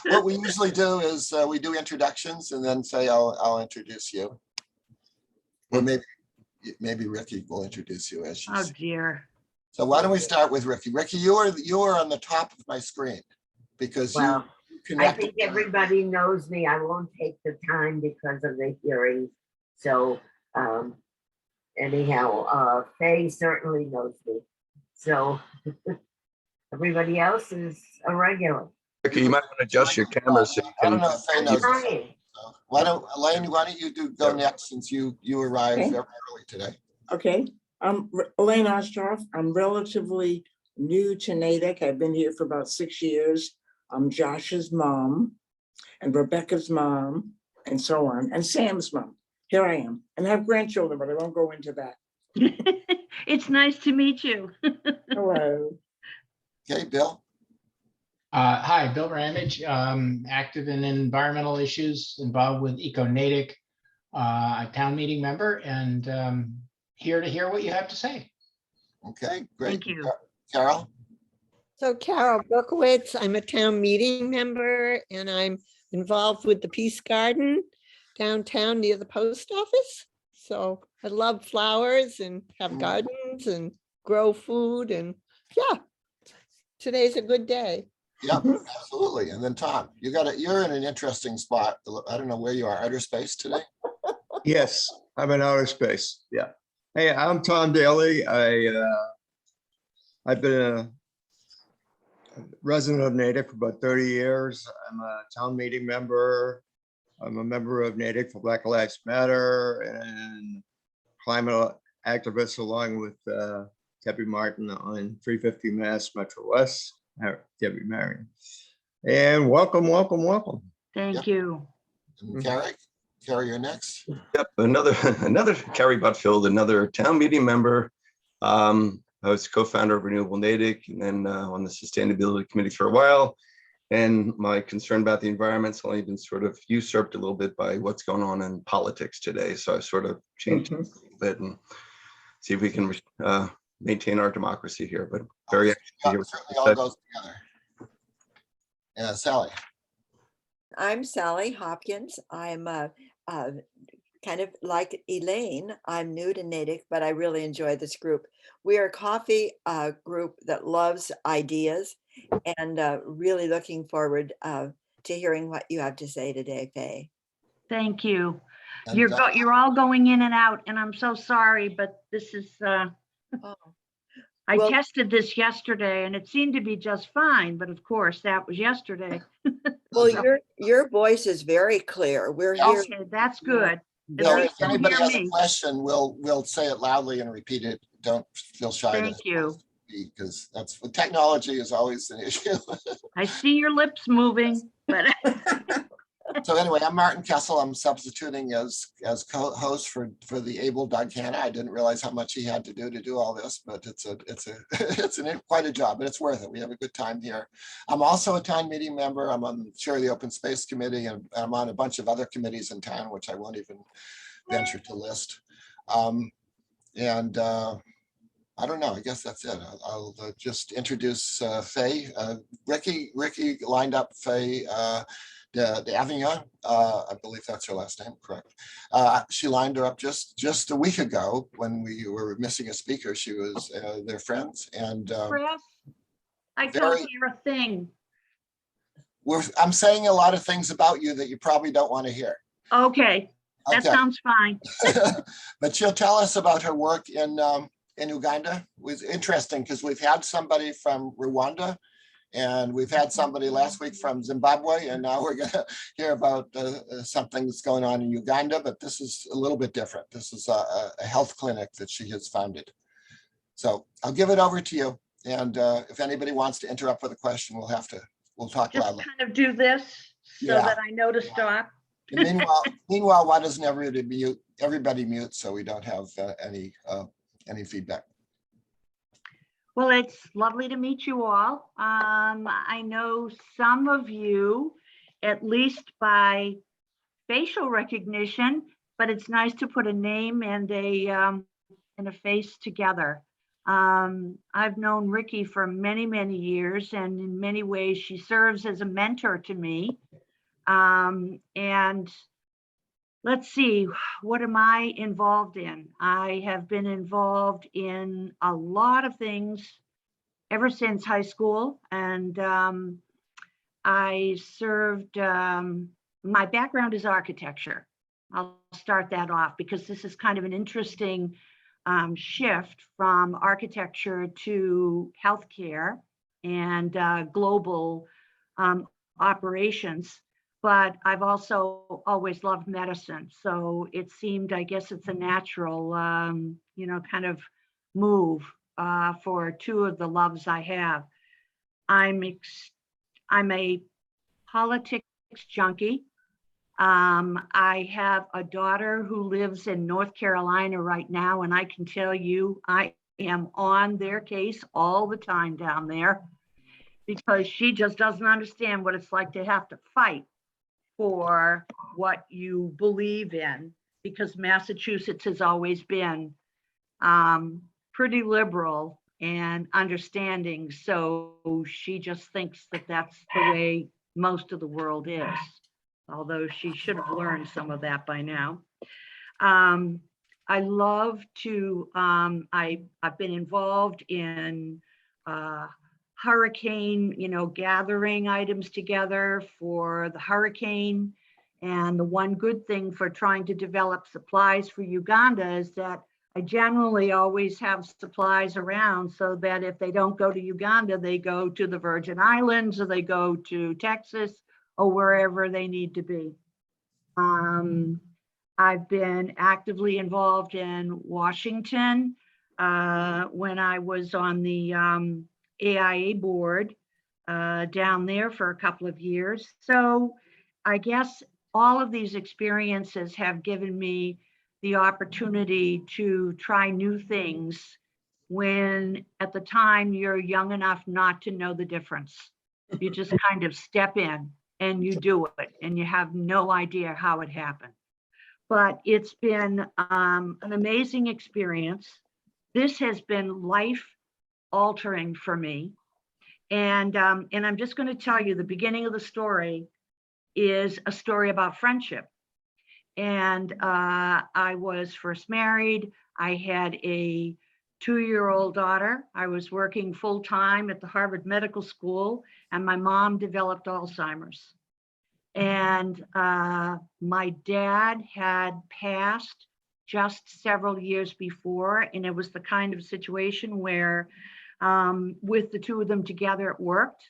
What we usually do is we do introductions and then say, I'll introduce you. Or maybe Ricky will introduce you as she's. Oh dear. So why don't we start with Ricky? Ricky, you are on the top of my screen because Well, you I connected. think everybody knows me. I won't take the time because of the hearing. So anyhow, Faye certainly knows me. So everybody else is a regular. Ricky, you might want to adjust your camera so you I don't can. know if Faye I'm knows. trying. So Elaine, why don't you go next since you arrived Okay. very early today? Okay, I'm Elaine Ostroff. I'm relatively new to Natick. I've been here for about 6 years. I'm Josh's mom and Rebecca's mom and so on, and Sam's mom. Here I am. And I have grandchildren, but I won't go into that. It's nice to meet you. Hello. Okay, Bill. Hi, Bill Ramage, active in environmental issues, involved with Natick, a town meeting member, and here to hear what you have to say. Okay, great. Thank you. Carol. So Carol Berkowitz, I'm a town meeting member and I'm involved with the Peace Garden downtown near the post office. So I love flowers and have gardens and grow food and yeah, today's a good day. Yep, absolutely. And then Tom, you're in an interesting spot. I don't know where you are, outer space today? Yes, I'm in outer space. Yeah. Hey, I'm Tom Daly. I've been a resident of Natick for about 30 years. I'm a town meeting member. I'm a member of Natick for Black Lives Matter and climate activist along with Debbie Martin on 350 Mass Metro West. Debbie Marion. And welcome. Thank you. And Carrie, you're next. Yep, another Carrie Butfield, another town meeting member. I was co-founder of Renewable Natick and then on the Sustainability Committee for a while. And my concern about the environment's only been sort of usurped a little bit by what's going on in politics today. So I've sort of changed it a little bit and see if we can maintain our democracy here. But very Certainly all goes together. Yeah, Sally. I'm Sally Hopkins. I'm kind of like Elaine. I'm new to Natick, but I really enjoy this group. We are a coffee group that loves ideas and really looking forward to hearing what you have to say today, Faye. Thank you. And, You're all going in and out and I'm so sorry, but this is, Oh. I Well- tested this yesterday and it seemed to be just fine, but of course that was yesterday. Well, your voice is very clear. We're here. Okay, that's good. Bill, least if you anybody hear has a me. question, we'll say it loudly and repeat it. Don't feel shy. Thank you. Because that's what technology is always an issue. I see your lips moving, but So anyway, I'm Martin Kessel. I'm substituting as co-host for the able Doug Hanna. I didn't realize how much he had to do all this, but it's quite a job, but it's worth it. We have a good time here. I'm also a town meeting member. I'm on the chair of the Open Space Committee, and I'm on a bunch of other committees in town, which I won't even venture to list. I don't know. I guess that's it. I'll just introduce Faye. Ricky lined up Faye. DeAvignon, I believe that's her last name, correct? She lined her up just a week ago when we were missing a speaker. She was their friends, and Chris, I can't hear a thing. I'm saying a lot of things about you that you probably don't want to hear. Okay, that sounds fine. But she'll tell us about her work in Uganda. It was interesting because we've had somebody from Rwanda. And we've had somebody last week from Zimbabwe, and now we're going to hear about something that's going on in Uganda, but this is a little bit different. This is a health clinic that she has founded. So I'll give it over to you. And if anybody wants to interrupt with a question, we'll talk Just loudly. kind of do this so that I know to stop. And meanwhile, why doesn't everybody mute so we don't have any feedback? Well, it's lovely to meet you all. I know some of you, at least by facial recognition, but it's nice to put a name and a face together. I've known Ricky for many, many years, and in many ways, she serves as a mentor to me. And let's see, what am I involved in? I have been involved in a lot of things ever since high school, and I served, my background is architecture. I'll start that off because this is kind of an interesting shift from architecture to healthcare and global operations. But I've also always loved medicine. So it seemed, I guess it's a natural, kind of move for two of the loves I have. I'm a politics junkie. I have a daughter who lives in North Carolina right now, and I can tell you I am on their case all the time down there because she just doesn't understand what it's like to have to fight for what you believe in, because Massachusetts has always been pretty liberal and understanding. So she just thinks that that's the way most of the world is, although she should have learned some of that by now. I love to, I've been involved in hurricane, gathering items together for the hurricane. And the one good thing for trying to develop supplies for Uganda is that I generally always have supplies around so that if they don't go to Uganda, they go to the Virgin Islands or they go to Texas or wherever they need to be. I've been actively involved in Washington when I was on the AIA board down there for a couple of years. So I guess all of these experiences have given me the opportunity to try new things when at the time you're young enough not to know the difference. You just kind of step in and you do it and you have no idea how it happened. But it's been an amazing experience. This has been life altering for me. And I'm just going to tell you the beginning of the story is a story about friendship. And I was first married. I had a 2-year-old daughter. I was working full time at the Harvard Medical School, and my mom developed Alzheimer's. And my dad had passed just several years before, and it was the kind of situation where with the two of them together, it worked.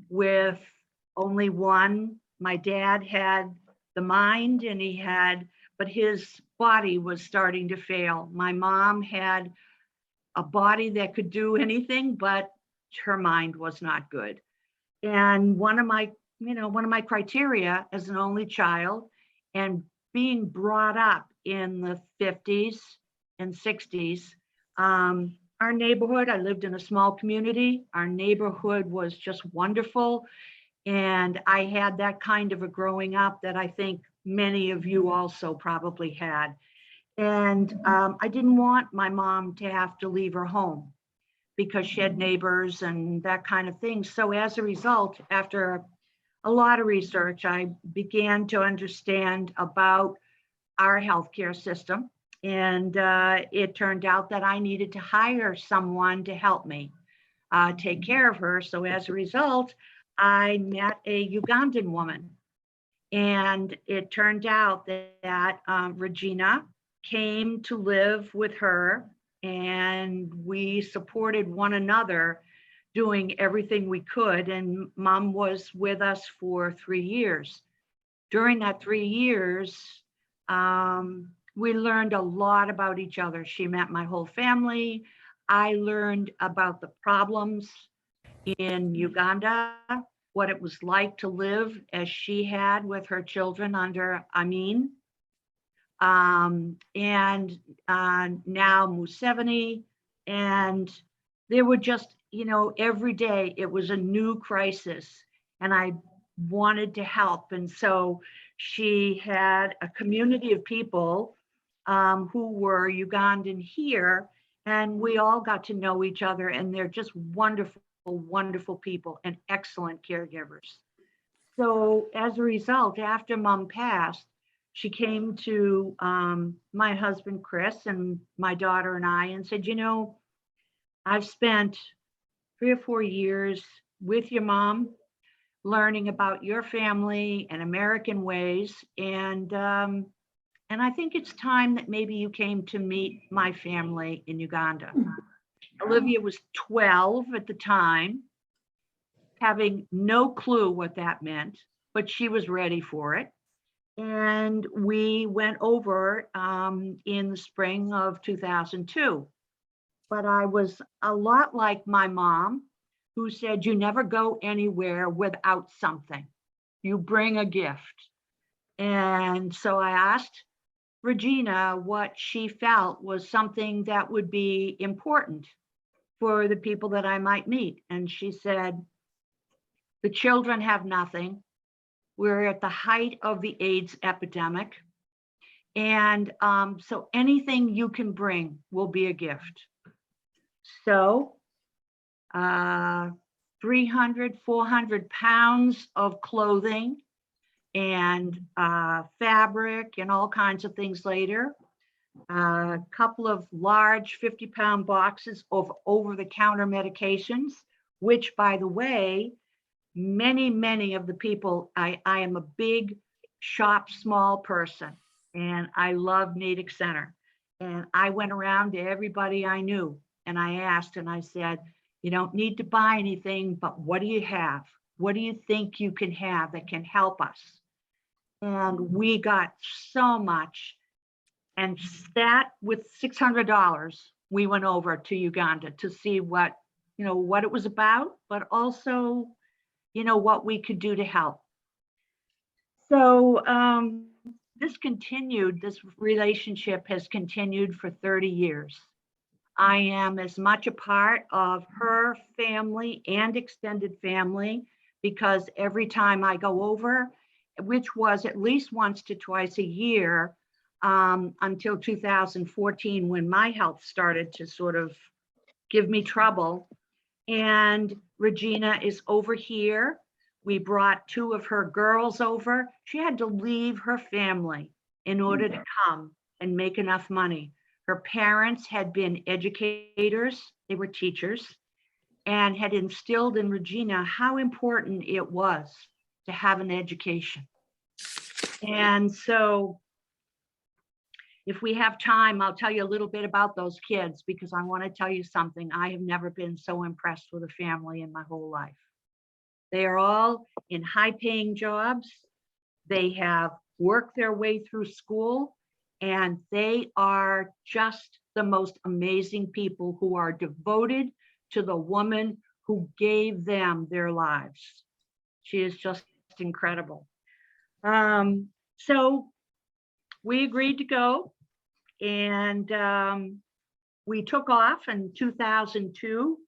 With only one, my dad had the mind and but his body was starting to fail. My mom had a body that could do anything, but her mind was not good. And one of my criteria as an only child and being brought up in the 50s and 60s, our neighborhood, I lived in a small community. Our neighborhood was just wonderful. And I had that kind of a growing up that I think many of you also probably had. And I didn't want my mom to have to leave her home because she had neighbors and that kind of thing. So as a result, after a lot of research, I began to understand about our healthcare system. And it turned out that I needed to hire someone to help me take care of her. So as a result, I met a Ugandan woman. And it turned out that Regina came to live with her, and we supported one another doing everything we could. And Mom was with us for 3 years. During that 3 years, we learned a lot about each other. She met my whole family. I learned about the problems in Uganda, what it was like to live as she had with her children under Amin. And now Museveni. And there were just, every day it was a new crisis, and I wanted to help. And so she had a community of people who were Ugandan here, And we all got to know each other, and they're just wonderful, wonderful people and excellent caregivers. So as a result, after Mom passed, she came to my husband, Chris, and my daughter and I, and said, you know, I've spent 3 or 4 years with your mom, learning about your family and American ways. And I think it's time that maybe you came to meet my family in Uganda. Olivia was 12 at the time, having no clue what that meant, but she was ready for it. And we went over in the spring of 2002. But I was a lot like my mom, who said, you never go anywhere without something. You bring a gift. And so I asked Regina what she felt was something that would be important for the people that I might meet. And she said, the children have nothing. We're at the height of the AIDS epidemic. And so anything you can bring will be a gift. So 300, 400 pounds of clothing and fabric and all kinds of things later. A couple of large 50-pound boxes of over-the-counter medications, which, by the way, many of the people, I am a big shop small person, and I love Natick Center. And I went around to everybody I knew, and I asked, and I said, you don't need to buy anything, but what do you have? What do you think you can have that can help us? And we got so much. And that with $600, we went over to Uganda to see what, you know, what it was about, but also, you know, what we could do to help. So this relationship has continued for 30 years. I am as much a part of her family and extended family, because every time I go over, which was at least once to twice a year, until 2014, when my health started to sort of give me trouble. And Regina is over here. We brought 2 of her girls over. She had to leave her family in order to come and make enough money. Her parents had been educators, they were teachers, and had instilled in Regina how important it was to have an education. And so if we have time, I'll tell you a little bit about those kids, because I want to tell you something. I have never been so impressed with a family in my whole life. They are all in high-paying jobs. They have worked their way through school, and they are just the most amazing people who are devoted to the woman who gave them their lives. She is just incredible. So we agreed to go, and we took off in 2002,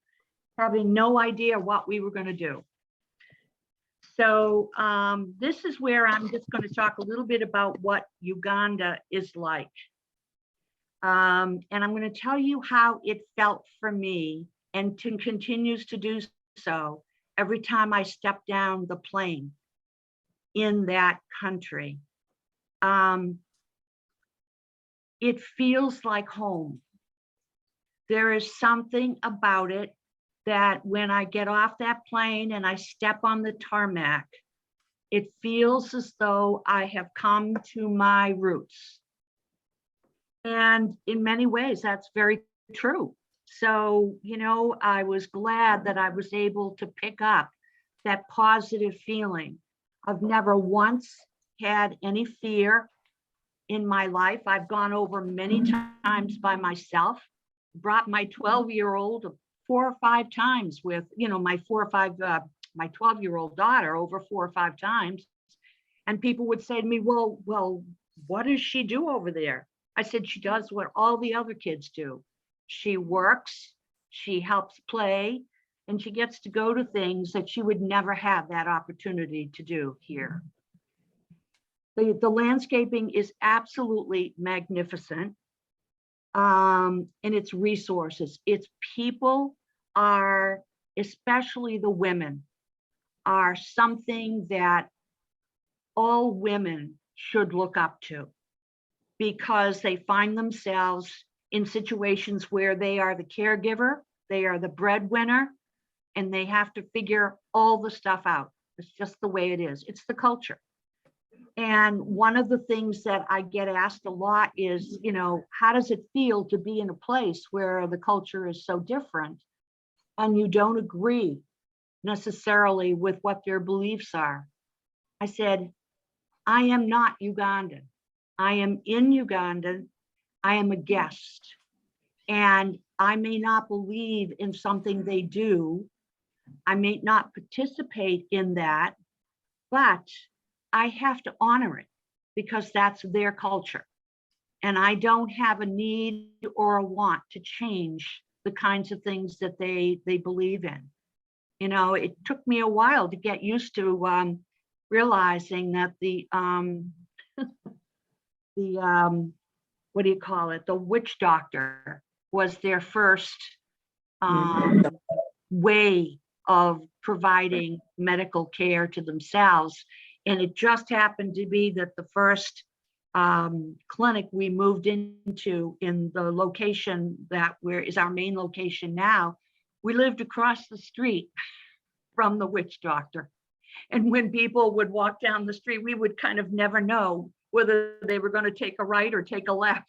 having no idea what we were going to do. So this is where I'm just going to talk a little bit about what Uganda is like. And I'm going to tell you how it felt for me, and continues to do so every time I step down the plane in that country. It feels like home. There is something about it that when I get off that plane and I step on the tarmac, it feels as though I have come to my roots. And in many ways, that's very true. So, you know, I was glad that I was able to pick up that positive feeling. I've never once had any fear in my life. I've gone over many times by myself, brought my 12-year-old 4 or 5 times with, you know, my 12-year-old daughter over 4 or 5 times. And people would say to me, well, what does she do over there? I said, she does what all the other kids do. She works, she helps play, and she gets to go to things that she would never have that opportunity to do here. The landscaping is absolutely magnificent. and its resources. Its people are, especially the women, are something that all women should look up to, because they find themselves in situations where they are the caregiver, they are the breadwinner, and they have to figure all the stuff out. It's just the way it is. It's the culture. And one of the things that I get asked a lot is, how does it feel to be in a place where the culture is so different and you don't agree necessarily with what their beliefs are? I said, I am not Ugandan. I am in Uganda. I am a guest. And I may not believe in something they do. I may not participate in that, but I have to honor it because that's their culture. And I don't have a need or a want to change the kinds of things that they believe in. It took me a while to get used to realizing that the what do you call it? The witch doctor was their first way of providing medical care to themselves. And it just happened to be that the first clinic we moved into in the location that is our main location now, we lived across the street from the witch doctor. And when people would walk down the street, we would kind of never know whether they were going to take a right or take a left.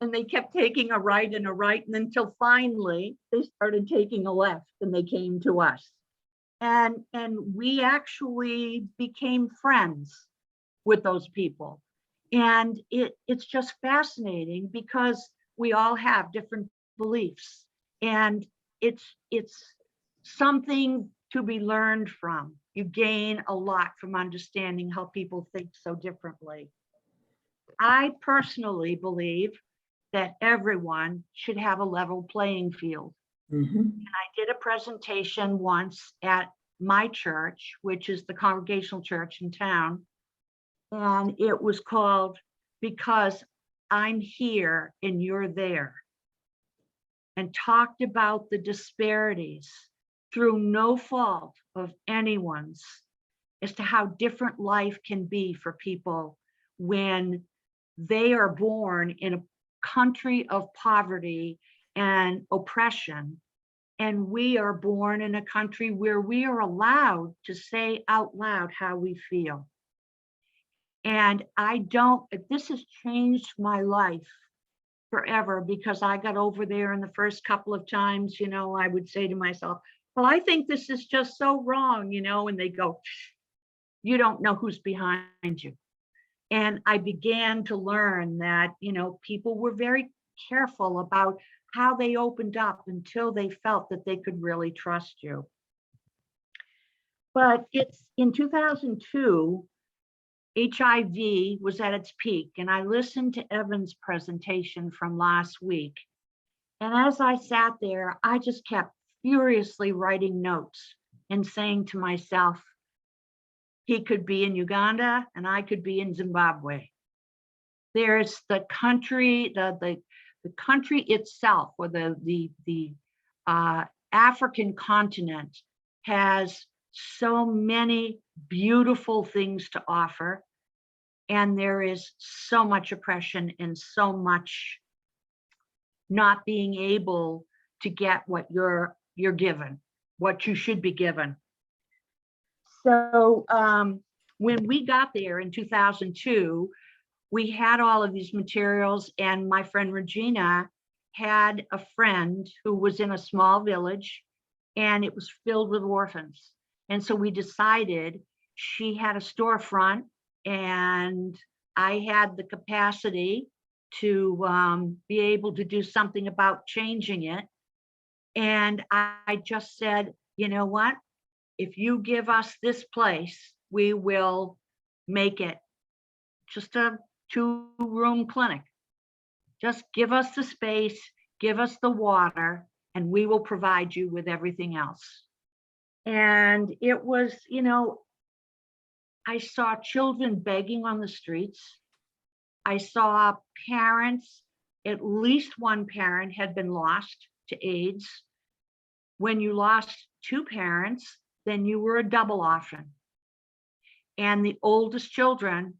And they kept taking a right, and until finally they started taking a left and they came to us. And we actually became friends with those people. And it's just fascinating because we all have different beliefs, and it's something to be learned from. You gain a lot from understanding how people think so differently. I personally believe that everyone should have a level playing field. And I did a presentation once at my church, which is the Congregational Church in town. And it was called Because I'm Here and You're There. And talked about the disparities through no fault of anyone's as to how different life can be for people when they are born in a country of poverty and oppression, and we are born in a country where we are allowed to say out loud how we feel. And this has changed my life forever, because I got over there in the first couple of times, I would say to myself, well, I think this is just so wrong, and they go, you don't know who's behind you. And I began to learn that, people were very careful about how they opened up until they felt that they could really trust you. But it's in 2002, HIV was at its peak, and I listened to Evan's presentation from last week. And as I sat there, I just kept furiously writing notes and saying to myself, he could be in Uganda and I could be in Zimbabwe. There's the country, the country itself, or the African continent has so many beautiful things to offer. And there is so much oppression and so much not being able to get what you're given, what you should be given. So when we got there in 2002, we had all of these materials, and my friend Regina had a friend who was in a small village, and it was filled with orphans. And so we decided, she had a storefront and I had the capacity to be able to do something about changing it. And I just said, you know what? If you give us this place, we will make it just a 2-room clinic. Just give us the space, give us the water, and we will provide you with everything else. And it was, I saw children begging on the streets. I saw parents at least one parent had been lost to AIDS. When you lost two parents, then you were a double orphan. And the oldest children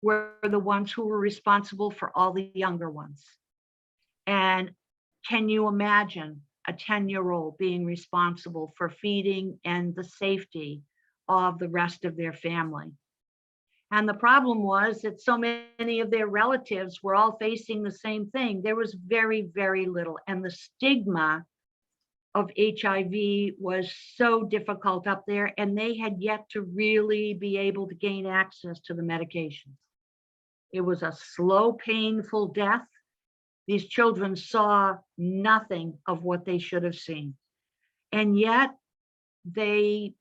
were the ones who were responsible for all the younger ones. And can you imagine a 10-year-old being responsible for feeding and the safety of the rest of their family? And the problem was that so many of their relatives were all facing the same thing. There was very, very little. And the stigma of HIV was so difficult up there, and they had yet to really be able to gain access to the medications. It was a slow, painful death. These children saw nothing of what they should have seen. And yet they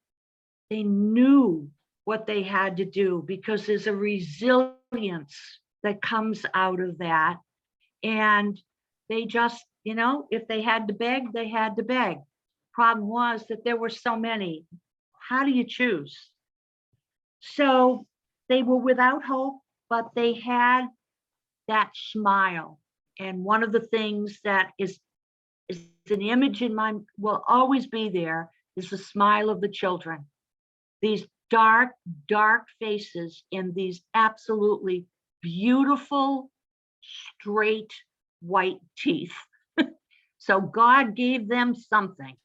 knew what they had to do, because there's a resilience that comes out of that. And they just, if they had to beg, they had to beg. Problem was that there were so many. How do you choose? So they were without hope, but they had that smile. And one of the things that is an image in my, will always be there, is the smile of the children. These dark, dark faces and these absolutely beautiful, straight, white teeth. So God gave them something.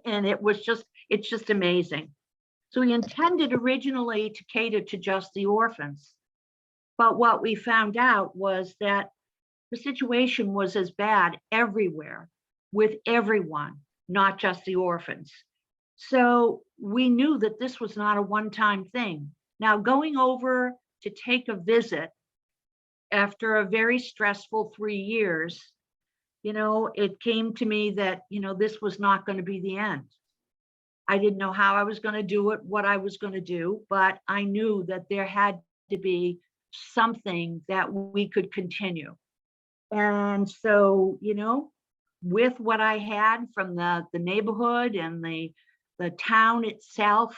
And it's just amazing. So he intended originally to cater to just the orphans. But what we found out was that the situation was as bad everywhere with everyone, not just the orphans. So we knew that this was not a one-time thing. Now, going over to take a visit after a very stressful 3 years, it came to me that, this was not going to be the end. I didn't know how I was going to do it, what I was going to do, but I knew that there had to be something that we could continue. And so, with what I had from the neighborhood and the town itself,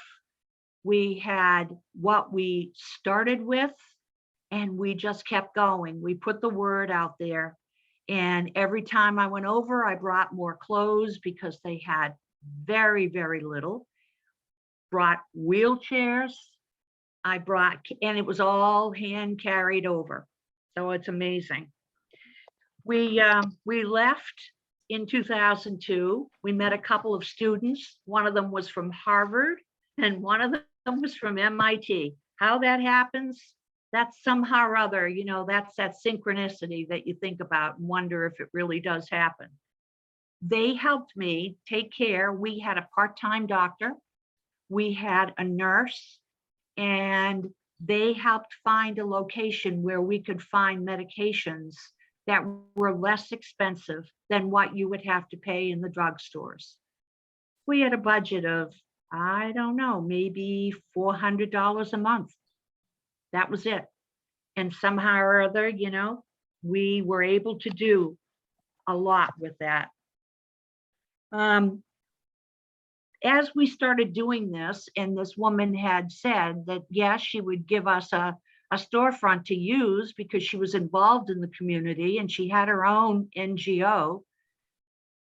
we had what we started with, and we just kept going. We put the word out there. And every time I went over, I brought more clothes because they had very, very little. Brought wheelchairs. And it was all hand carried over. So it's amazing. We left in 2002. We met a couple of students. One of them was from Harvard and one of them was from MIT. How that happens, that's somehow or other, that's that synchronicity that you think about and wonder if it really does happen. They helped me take care. We had a part-time doctor, we had a nurse, and they helped find a location where we could find medications that were less expensive than what you would have to pay in the drugstores. We had a budget of, I don't know, maybe $400 a month. That was it. And somehow or other, we were able to do a lot with that. As we started doing this, and this woman had said that, yes, she would give us a storefront to use because she was involved in the community and she had her own NGO.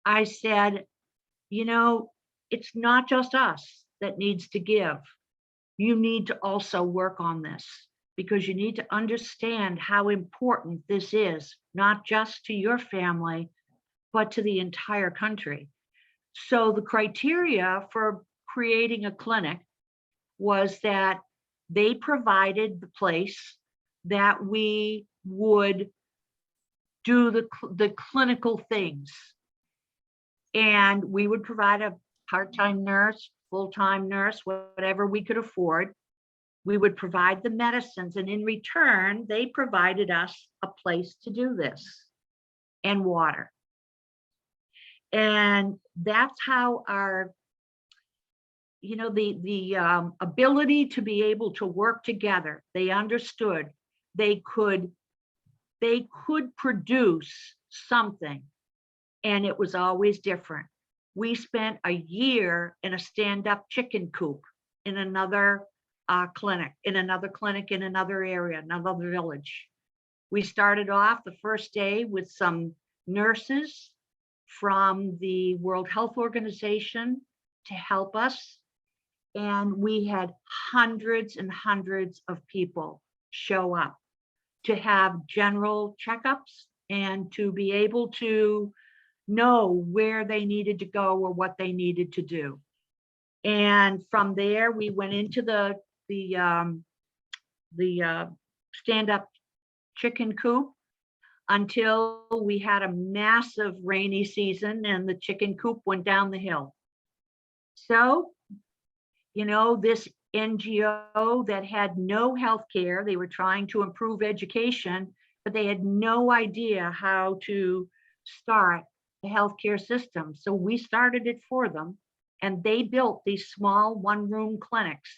I said, it's not just us that needs to give. You need to also work on this, because you need to understand how important this is, not just to your family, but to the entire country. So the criteria for creating a clinic was that they provided the place that we would do the clinical things. And we would provide a part-time nurse, full-time nurse, whatever we could afford. We would provide the medicines, and in return, they provided us a place to do this, and water. And that's how our, the ability to be able to work together, they understood they could produce something, and it was always different. We spent a year in a stand-up chicken coop in another clinic, in another area, another village. We started off the first day with some nurses from the World Health Organization to help us. And we had hundreds and hundreds of people show up to have general checkups and to be able to know where they needed to go or what they needed to do. And from there, we went into the stand-up chicken coop until we had a massive rainy season and the chicken coop went down the hill. So, you know, this NGO that had no health care, they were trying to improve education, but they had no idea how to start a healthcare system. So we started it for them, and they built these small one-room clinics,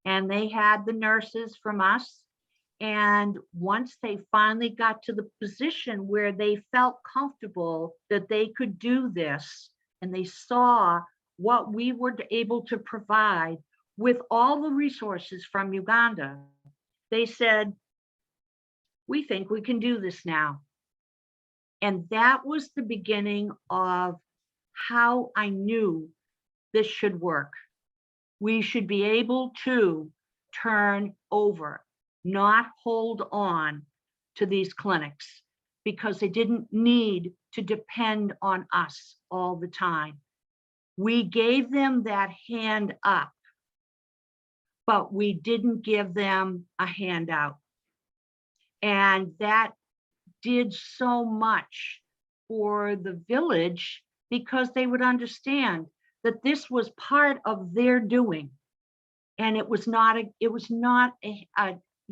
and they had the nurses from us. And once they finally got to the position where they felt comfortable that they could do this, and they saw what we were able to provide with all the resources from Uganda, they said, we think we can do this now. And that was the beginning of how I knew this should work. We should be able to turn over, not hold on to these clinics, because they didn't need to depend on us all the time. We gave them that hand up, but we didn't give them a handout. And that did so much for the village, because they would understand that this was part of their doing. And it was not a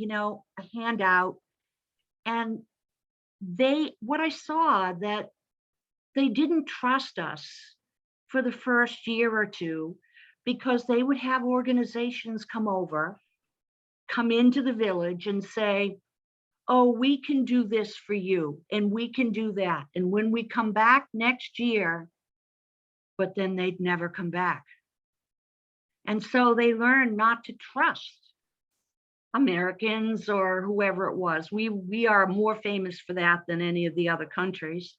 you know, a handout. And what I saw, that they didn't trust us for the first year or two, because they would have organizations come into the village and say, oh, we can do this for you, and we can do that. And when we come back next year, but then they'd never come back. And so they learned not to trust Americans or whoever it was. We are more famous for that than any of the other countries,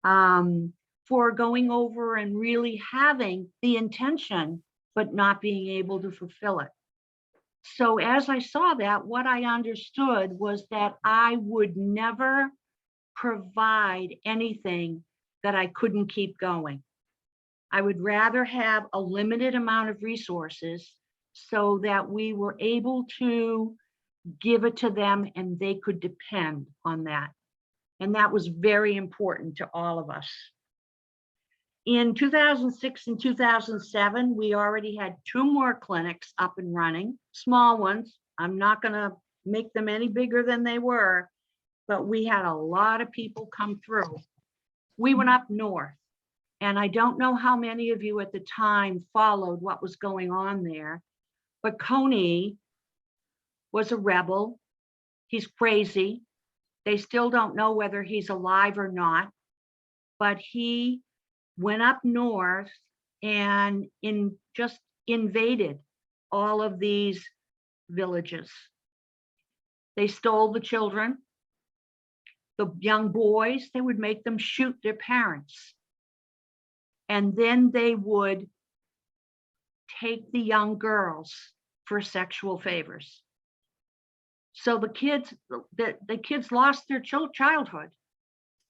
for going over and really having the intention, but not being able to fulfill it. So as I saw that, what I understood was that I would never provide anything that I couldn't keep going. I would rather have a limited amount of resources so that we were able to give it to them and they could depend on that. And that was very important to all of us. In 2006 and 2007, we already had 2 more clinics up and running, small ones. I'm not going to make them any bigger than they were, but we had a lot of people come through. We went up north, and I don't know how many of you at the time followed what was going on there, but Coney was a rebel. He's crazy. They still don't know whether he's alive or not, but he went up north and just invaded all of these villages. They stole the children, the young boys. They would make them shoot their parents. And then they would take the young girls for sexual favors. So the kids lost their childhood.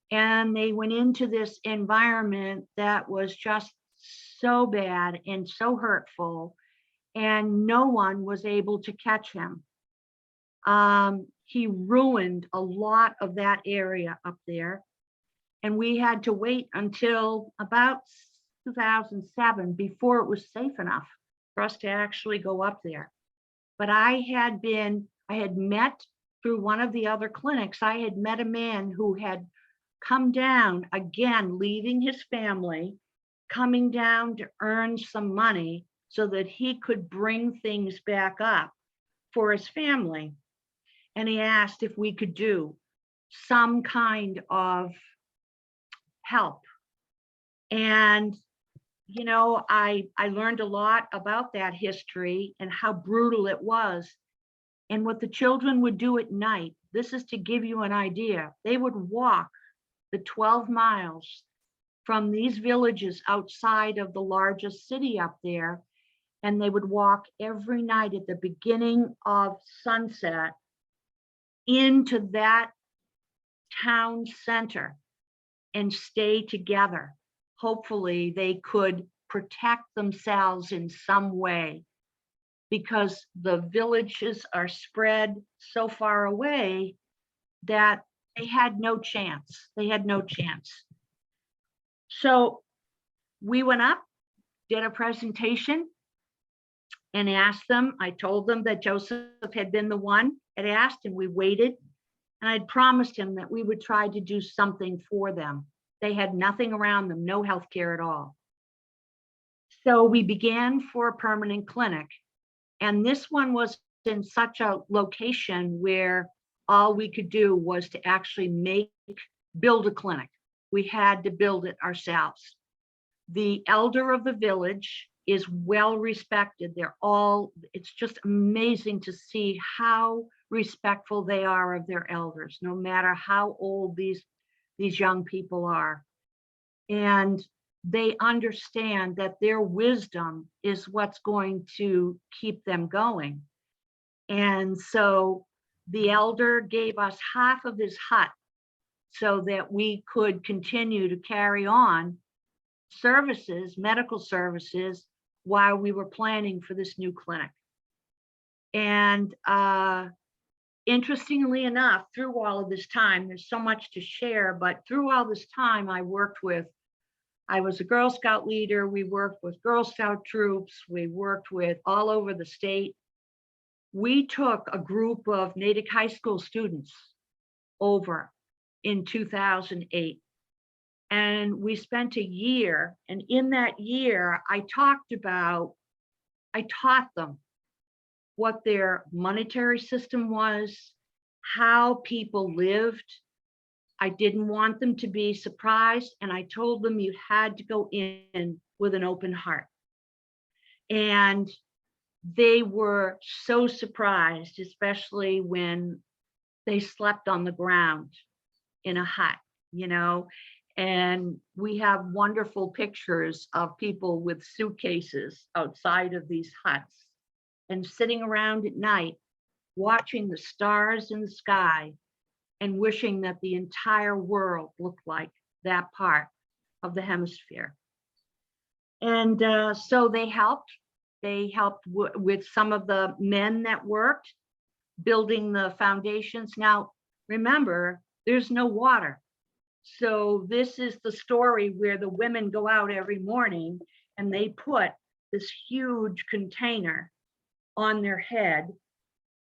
And they went into this environment that was just so bad and so hurtful, and no one was able to catch him. He ruined a lot of that area up there, and we had to wait until about 2007 before it was safe enough for us to actually go up there. But I had met through one of the other clinics, I had met a man who had come down, again, leaving his family, coming down to earn some money so that he could bring things back up for his family. And he asked if we could do some kind of help. And, you know, I learned a lot about that history and how brutal it was. And what the children would do at night, this is to give you an idea, they would walk the 12 miles from these villages outside of the largest city up there. And they would walk every night at the beginning of sunset into that town center and stay together. Hopefully they could protect themselves in some way, because the villages are spread so far away that they had no chance. They had no chance. So we went up, did a presentation, and asked them. I told them that Joseph had been the one had asked, and we waited. And I'd promised him that we would try to do something for them. They had nothing around them, no health care at all. So we began for a permanent clinic. And this one was in such a location where all we could do was to actually build a clinic. We had to build it ourselves. The elder of the village is well respected. It's just amazing to see how respectful they are of their elders, no matter how old these young people are. And they understand that their wisdom is what's going to keep them going. And so the elder gave us half of his hut so that we could continue to carry on services, medical services, while we were planning for this new clinic. And interestingly enough, through all of this time, there's so much to share, but through all this time I was a Girl Scout leader. We worked with Girl Scout troops. We worked with all over the state. We took a group of Natick High School students over in 2008. And we spent a year. And in that year, I taught them what their monetary system was, how people lived. I didn't want them to be surprised. And I told them you had to go in with an open heart. And they were so surprised, especially when they slept on the ground in a hut, and we have wonderful pictures of people with suitcases outside of these huts and sitting around at night, watching the stars in the sky and wishing that the entire world looked like that part of the hemisphere. And so they helped. They helped with some of the men that worked, building the foundations. Now, remember, there's no water. So this is the story where the women go out every morning and they put this huge container on their head,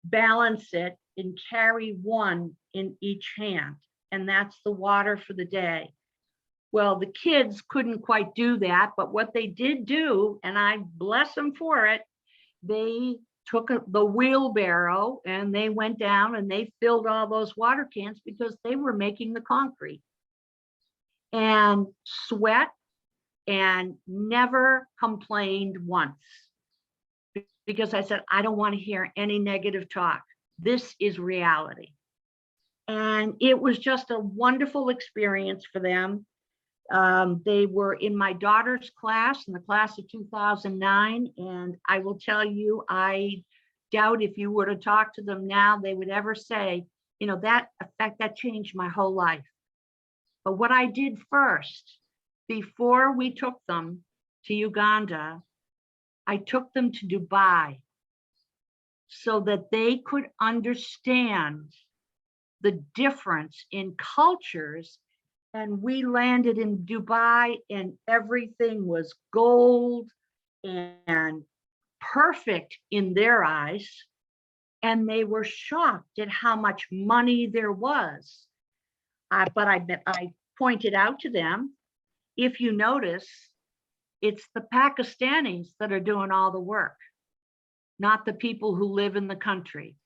balance it, and carry one in each hand. And that's the water for the day. Well, the kids couldn't quite do that, but what they did do, and I bless them for it, they took the wheelbarrow and they went down and they filled all those water cans because they were making the concrete. And sweat and never complained once, because I said, I don't want to hear any negative talk. This is reality. And it was just a wonderful experience for them. They were in my daughter's class, in the class of 2009. And I will tell you, I doubt if you were to talk to them now, they would ever say, that changed my whole life. But what I did first, before we took them to Uganda, I took them to Dubai so that they could understand the difference in cultures. And we landed in Dubai and everything was gold and perfect in their eyes. And they were shocked at how much money there was. But I pointed out to them, if you notice, it's the Pakistanis that are doing all the work, not the people who live in the country.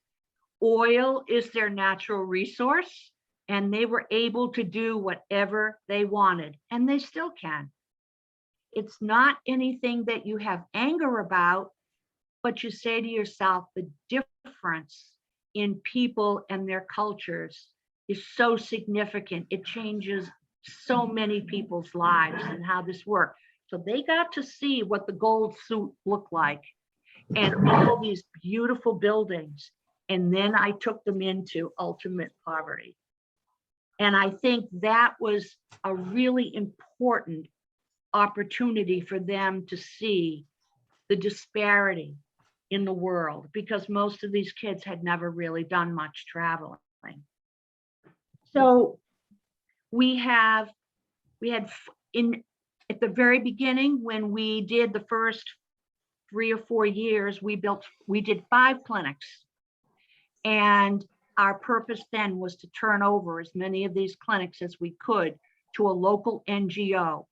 Oil is their natural resource, and they were able to do whatever they wanted, and they still can. It's not anything that you have anger about, but you say to yourself, the difference in people and their cultures is so significant. It changes so many people's lives and how this works. So they got to see what the gold suit looked like and all these beautiful buildings. And then I took them into ultimate poverty. And I think that was a really important opportunity for them to see the disparity in the world, because most of these kids had never really done much traveling. So we had at the very beginning, when we did the first 3 or 4 years, we did 5 clinics. And our purpose then was to turn over as many of these clinics as we could to a local NGO.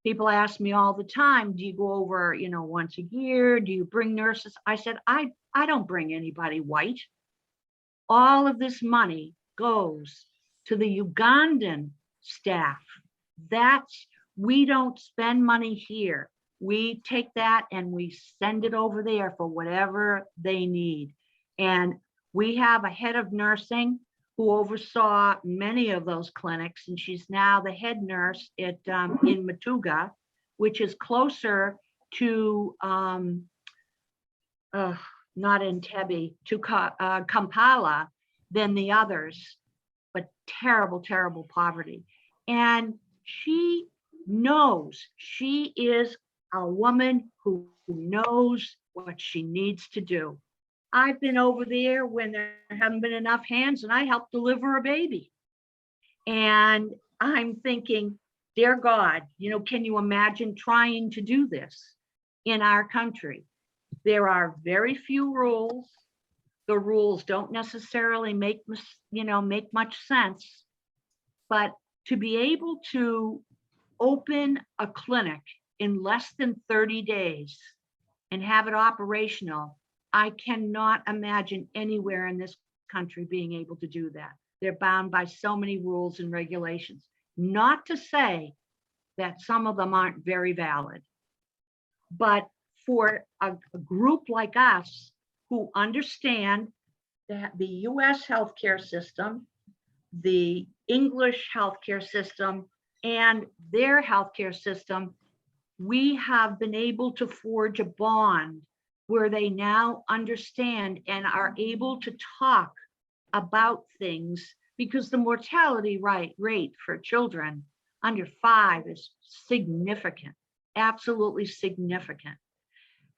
People ask me all the time, do you go over, once a year? Do you bring nurses? I said, I don't bring anybody white. All of this money goes to the Ugandan staff. We don't spend money here. We take that and we send it over there for whatever they need. And we have a head of nursing who oversaw many of those clinics, and she's now the head nurse at in Matuga, which is closer to not Entebbe, to Kampala than the others, but terrible, terrible poverty. And she is a woman who knows what she needs to do. I've been over there when there haven't been enough hands, and I helped deliver a baby. And I'm thinking, dear God, can you imagine trying to do this in our country? There are very few rules. The rules don't necessarily make much sense, but to be able to open a clinic in less than 30 days and have it operational, I cannot imagine anywhere in this country being able to do that. They're bound by so many rules and regulations. Not to say that some of them aren't very valid, but for a group like us who understand that the US healthcare system, the English healthcare system, and their healthcare system, we have been able to forge a bond where they now understand and are able to talk about things, because the mortality rate for children under 5 is significant, absolutely significant,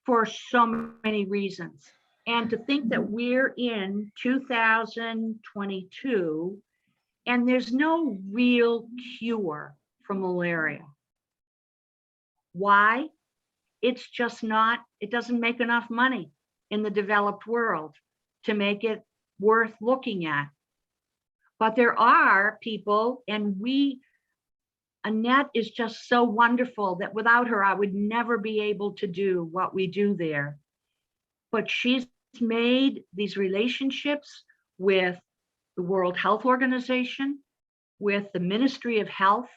for so many reasons. And to think that we're in 2022 and there's no real cure for malaria. Why? It's just not, it doesn't make enough money in the developed world to make it worth looking at. But there are people, and Annette is just so wonderful that without her, I would never be able to do what we do there. But she's made these relationships with the World Health Organization, with the Ministry of Health,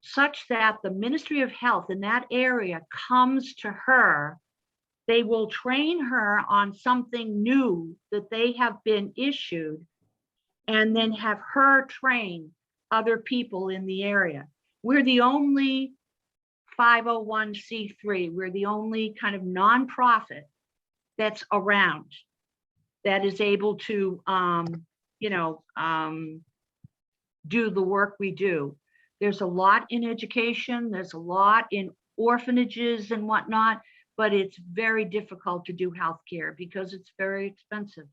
such that the Ministry of Health in that area comes to her. They will train her on something new that they have been issued, and then have her train other people in the area. We're the only 501c3. We're the only kind of nonprofit that's around that is able to, do the work we do. There's a lot in education. There's a lot in orphanages and whatnot, but it's very difficult to do healthcare because it's very expensive.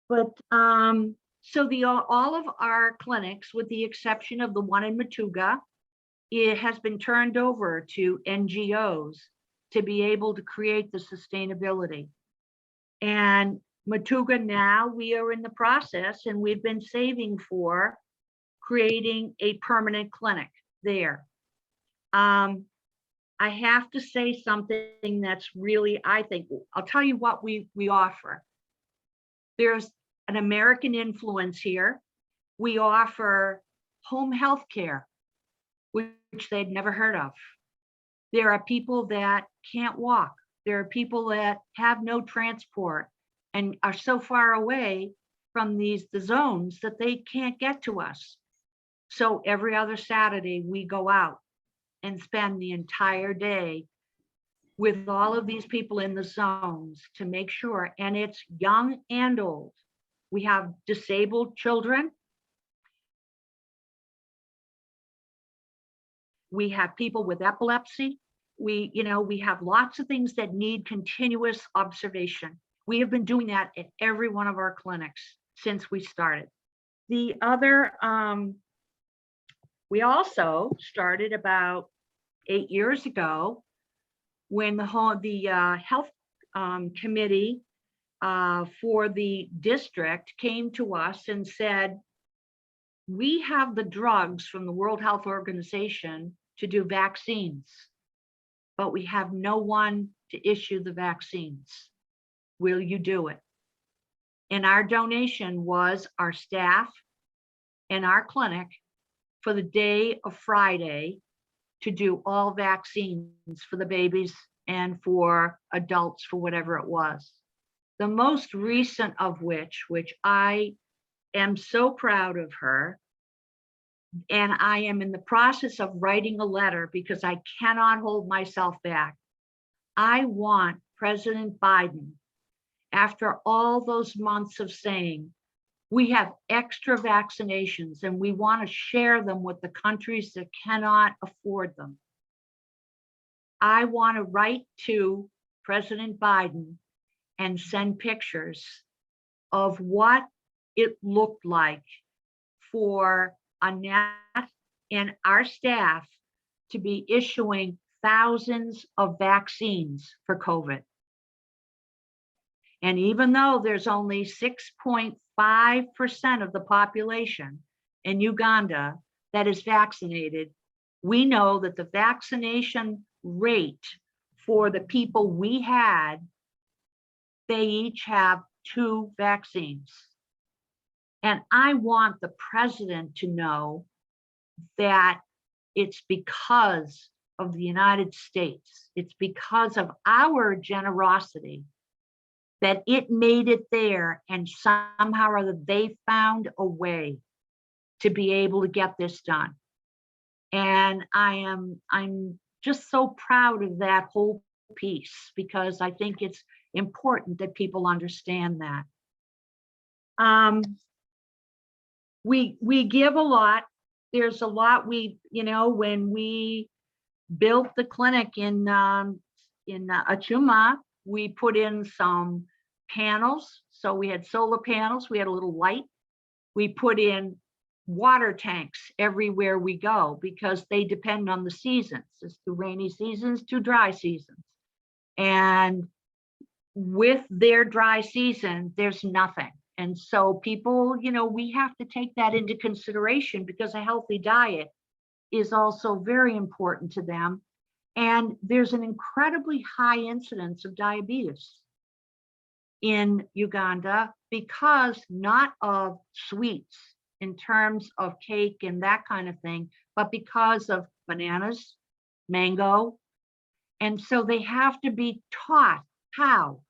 But so all of our clinics, with the exception of the one in Matuga, it has been turned over to NGOs to be able to create the sustainability. And Matuga now, we are in the process, and we've been saving for creating a permanent clinic there. I have to say something that's really, I think, I'll tell you what we offer. There's an American influence here. We offer home health care, which they'd never heard of. There are people that can't walk. There are people that have no transport and are so far away from the zones that they can't get to us. So every other Saturday, we go out and spend the entire day with all of these people in the zones to make sure, and it's young and old. We have disabled children. We have people with epilepsy. We have lots of things that need continuous observation. We have been doing that at every one of our clinics since we started. The other, we also started about 8 years ago when the health committee for the district came to us and said, we have the drugs from the World Health Organization to do vaccines, but we have no one to issue the vaccines. Will you do it? And our donation was our staff and our clinic for the day of Friday to do all vaccines for the babies and for adults for whatever it was. The most recent of which I am so proud of her, and I am in the process of writing a letter because I cannot hold myself back. I want President Biden, after all those months of saying, we have extra vaccinations and we want to share them with the countries that cannot afford them. I want to write to President Biden and send pictures of what it looked like for Annette and our staff to be issuing thousands of vaccines for COVID. And even though there's only 6.5% of the population in Uganda that is vaccinated, we know that the vaccination rate for the people we had, they each have 2 vaccines. And I want the president to know that it's because of the United States, it's because of our generosity that it made it there, and somehow or other they found a way to be able to get this done. And I'm just so proud of that whole piece because I think it's important that people understand that. We give a lot. There's a lot when we built the clinic in Achuma, we put in some panels. So we had solar panels, we had a little light. We put in water tanks everywhere we go because they depend on the seasons. It's 2 rainy seasons, 2 dry seasons. And with their dry season, there's nothing. And so people, we have to take that into consideration because a healthy diet is also very important to them. And there's an incredibly high incidence of diabetes in Uganda because not of sweets in terms of cake and that kind of thing, but because of bananas, mango. And so they have to be taught how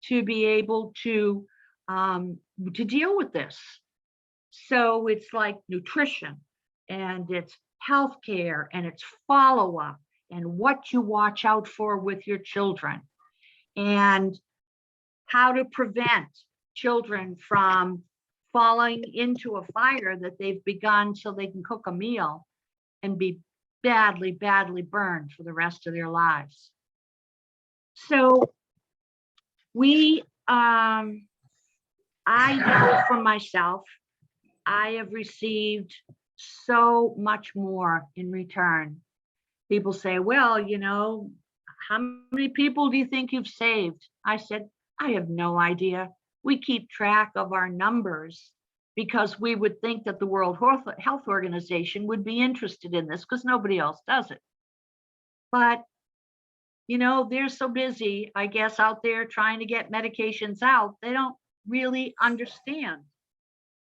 to be able to deal with this. So it's like nutrition and it's healthcare and it's follow-up and what you watch out for with your children and how to prevent children from falling into a fire that they've begun so they can cook a meal and be badly, badly burned for the rest of their lives. So I know from myself, I have received so much more in return. People say, well, how many people do you think you've saved? I said, I have no idea. We keep track of our numbers because we would think that the World Health Organization would be interested in this because nobody else does it. But, they're so busy, I guess, out there trying to get medications out, they don't really understand.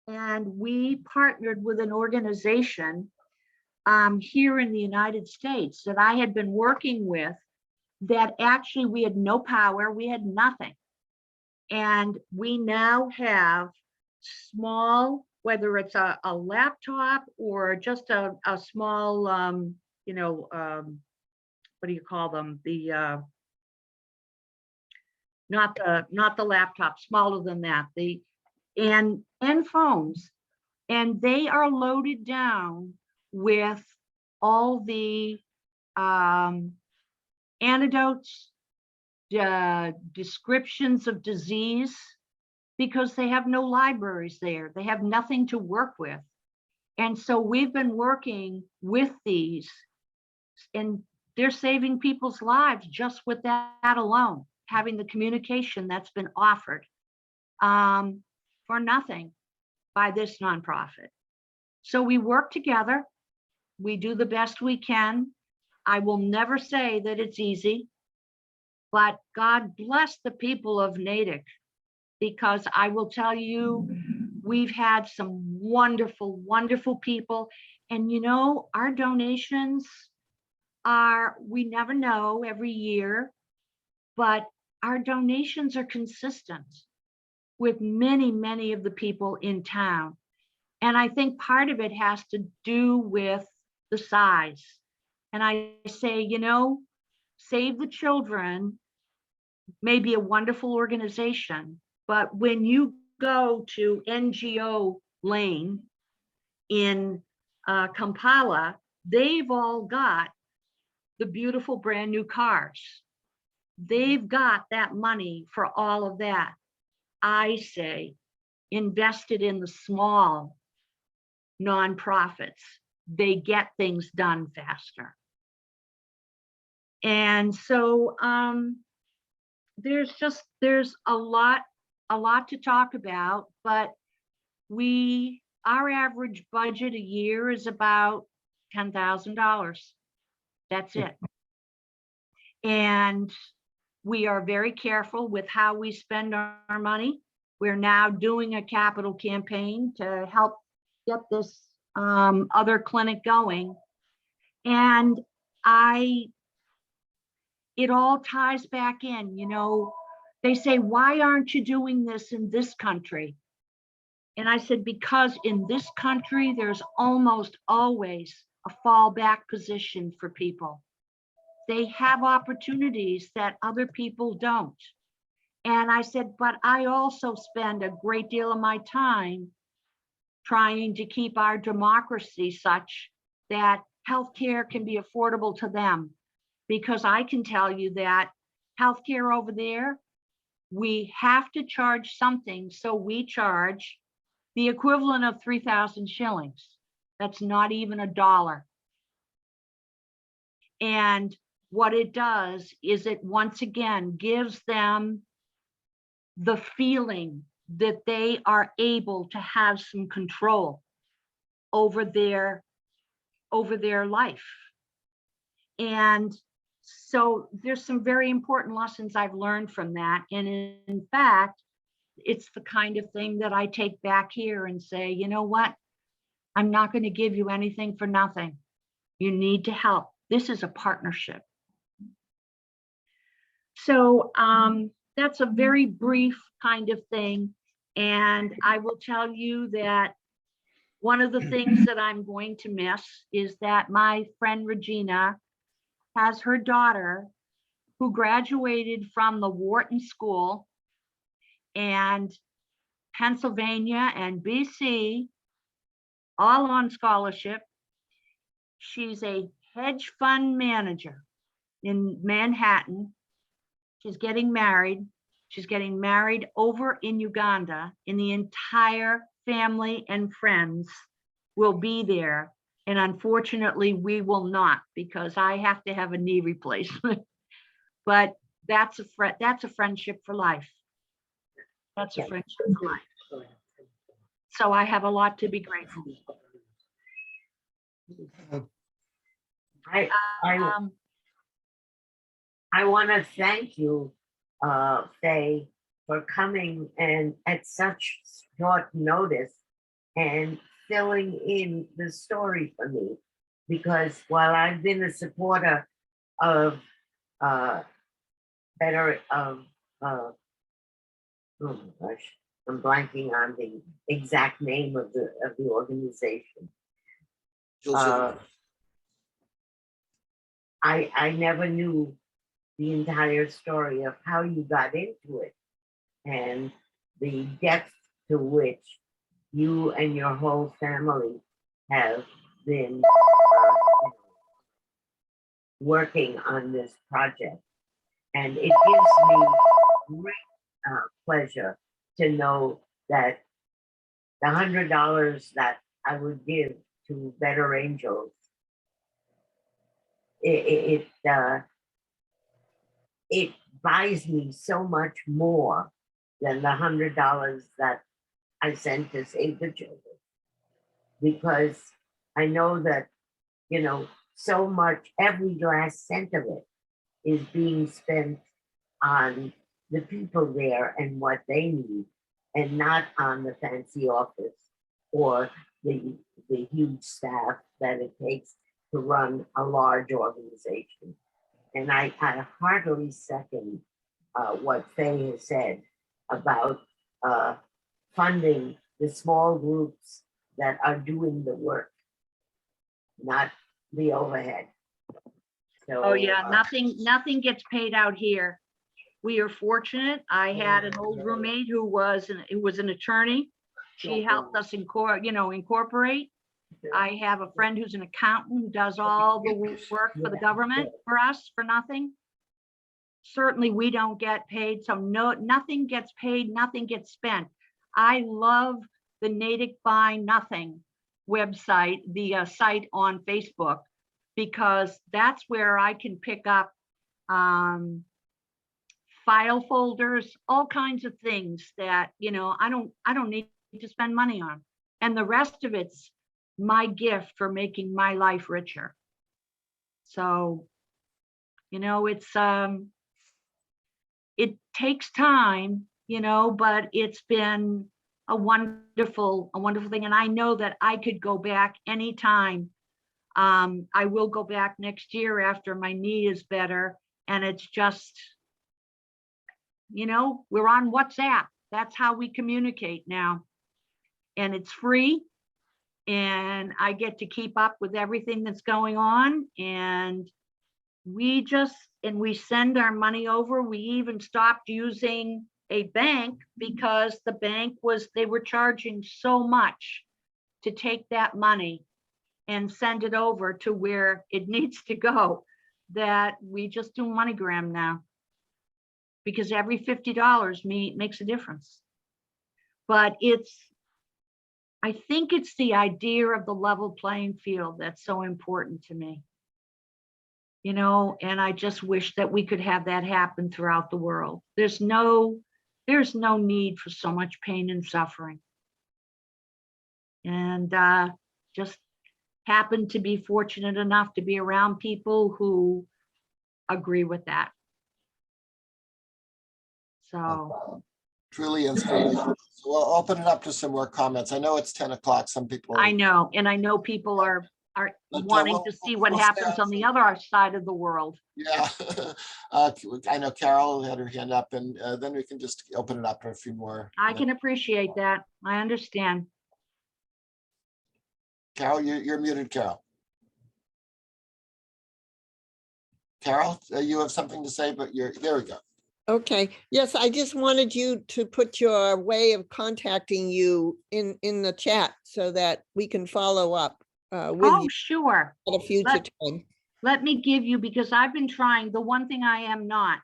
And we partnered with an organization here in the United States that I had been working with that actually we had no power, we had nothing. And we now have small, whether it's a laptop or just a small, what do you call them? Not the laptop, smaller than that, and phones. And they are loaded down with all the antidotes, descriptions of disease, because they have no libraries there. They have nothing to work with. And so we've been working with these, and they're saving people's lives just with that alone, having the communication that's been offered for nothing by this nonprofit. So we work together. We do the best we can. I will never say that it's easy, but God bless the people of Natick, because I will tell you, we've had some wonderful, wonderful people. And our donations are, we never know every year, but our donations are consistent with many, many of the people in town. And I think part of it has to do with the size. And I say, Save the Children may be a wonderful organization, but when you go to NGO Lane in Kampala, they've all got the beautiful brand new cars. They've got that money for all of that. I say, invested in the small nonprofits. They get things done faster. And so there's a lot to talk about, but our average budget a year is about $10,000. That's it. And we are very careful with how we spend our money. We're now doing a capital campaign to help get this other clinic going. And it all ties back in, they say, why aren't you doing this in this country? And I said, because in this country, there's almost always a fallback position for people. They have opportunities that other people don't. And I said, but I also spend a great deal of my time trying to keep our democracy such that healthcare can be affordable to them. Because I can tell you that healthcare over there, we have to charge something. So we charge the equivalent of 3,000 shillings. That's not even $1. And what it does is it once again gives them the feeling that they are able to have some control over their life. And so there's some very important lessons I've learned from that. And in fact, it's the kind of thing that I take back here and say, you know what? I'm not going to give you anything for nothing. You need to help. This is a partnership. So that's a very brief kind of thing. And I will tell you that one of the things that I'm going to miss is that my friend Regina has her daughter who graduated from the Wharton School, and Pennsylvania and BC, all on scholarship. She's a hedge fund manager in Manhattan. She's getting married. She's getting married over in Uganda, and the entire family and friends will be there. And unfortunately, we will not, because I have to have a knee replacement. But that's a friendship for life. That's a friendship for life. So I have a lot to be grateful for. I want to thank you, Faye, for coming and at such short notice and filling in the story for me, because while I've been a supporter of oh my gosh, I'm blanking on the exact name of the organization. Jules, I never knew the entire story of how you got into it and the depth to which you and your whole family have been working on this project. And it gives me great pleasure to know that the $100 that I would give to Better Angels, it buys me so much more than the $100 that I sent to Save the Children. Because I know that, you know, so much, every last cent of it is being spent on the people there and what they need, and not on the fancy office or the huge staff that it takes to run a large organization. And I heartily second what Faye has said about funding the small groups that are doing the work, not the overhead. So, Oh, yeah, nothing gets paid out here. We are fortunate. I had an old roommate who was an attorney. She helped us incorporate. I have a friend who's an accountant who does all the work for the government for us for nothing. Certainly we don't get paid, so nothing gets paid, nothing gets spent. I love the Natick Buy Nothing website, the site on Facebook, because that's where I can pick up file folders, all kinds of things that, I don't need to spend money on. And the rest of it's my gift for making my life richer. So, it's, it takes time, but it's been a wonderful thing. And I know that I could go back anytime. I will go back next year after my knee is better. And it's just, we're on WhatsApp. That's how we communicate now. And it's free. And I get to keep up with everything that's going on. And we send our money over. We even stopped using a bank because the bank they were charging so much to take that money and send it over to where it needs to go, that we just do MoneyGram now, because every $50 makes a difference. But I think it's the idea of the level playing field that's so important to me. And I just wish that we could have that happen throughout the world. There's no need for so much pain and suffering. And just happen to be fortunate enough to be around people who agree with that. So truly inspirational. So we'll open it up to some more comments. I know it's 10 o'clock. Some people. I know, and I know people are wanting to see what happens on the other side of the world. Yeah, I know Carol had her hand up, and then we can just open it up to a few more. I can appreciate that. I understand. Carol, you're muted, Carol. Carol, you have something to say, but there we go. Okay, yes, I just wanted you to put your way of contacting you in the chat so that we can follow up with you Sure. at a future time. Let me give you, because I've been trying, the one thing I am not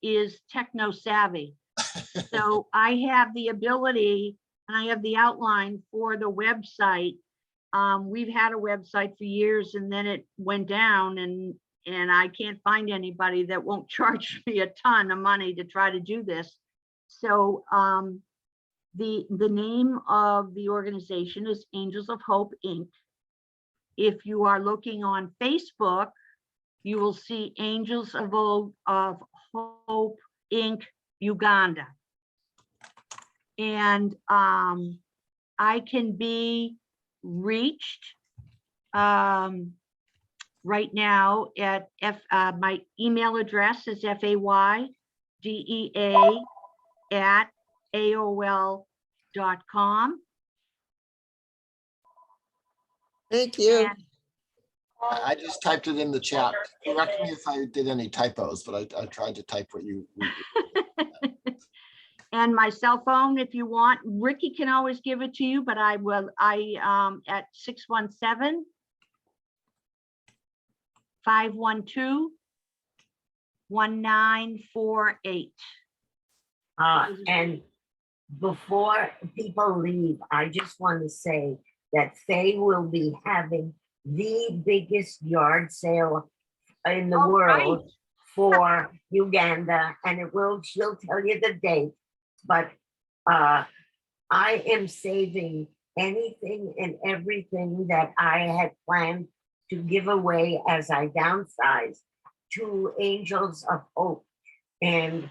is techno savvy. So I have the ability and I have the outline for the website. We've had a website for years and then it went down, and I can't find anybody that won't charge me a ton of money to try to do this. So the name of the organization is Angels of Hope, Inc. If you are looking on Facebook, you will see Angels of Hope, Inc., Uganda. And I can be reached right now at my email address is FAYDEA@AOL.com. AOL.com. Thank you. And I just typed it in the chat. Correct me if I did any typos, but I tried to type what you. and my cell phone, if you want. Ricky can always give it to you, but I will, at 617-512-1948. And before people leave, I just want to say that Faye will be having the biggest yard sale in the Oh, world right. for Uganda, and she'll tell you the date, but I am saving anything and everything that I had planned to give away as I downsize to Angels of Hope. And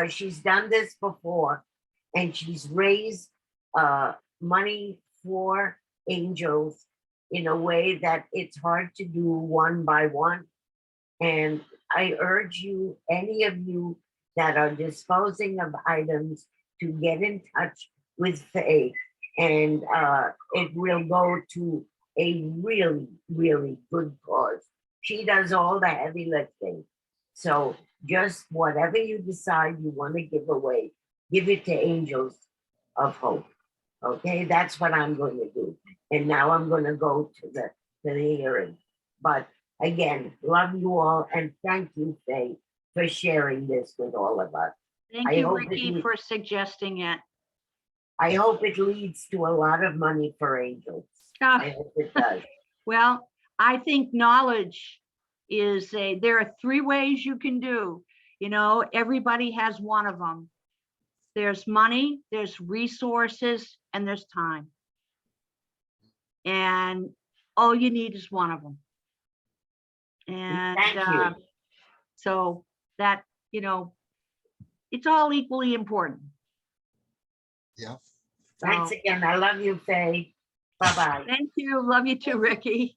she's done this before, and she's raised money for angels in a way that it's hard to do one by one. And I urge you, any of you that are disposing of items, to get in touch with Faye, and it will go to a really, really good cause. She does all the heavy lifting. So just whatever you decide you want to give away, give it to Angels of Hope. Okay, that's what I'm going to do. And now I'm going to go to the hearing. But again, love you all, and thank you, Faye, for sharing this with all of us. Thank I you, hope Ricky, it- for suggesting it. I hope it leads to a lot of money for Angels. Ah, I hope it does. Well, I think knowledge is there are 3 ways you can do. You know, everybody has one of them. There's money, there's resources, and there's time. And all you need is one of them. And Thank you. so that, you know, it's all equally important. Yeah. So, Thanks again. I love you, Faye. Bye-bye. thank you. Love you too, Ricky.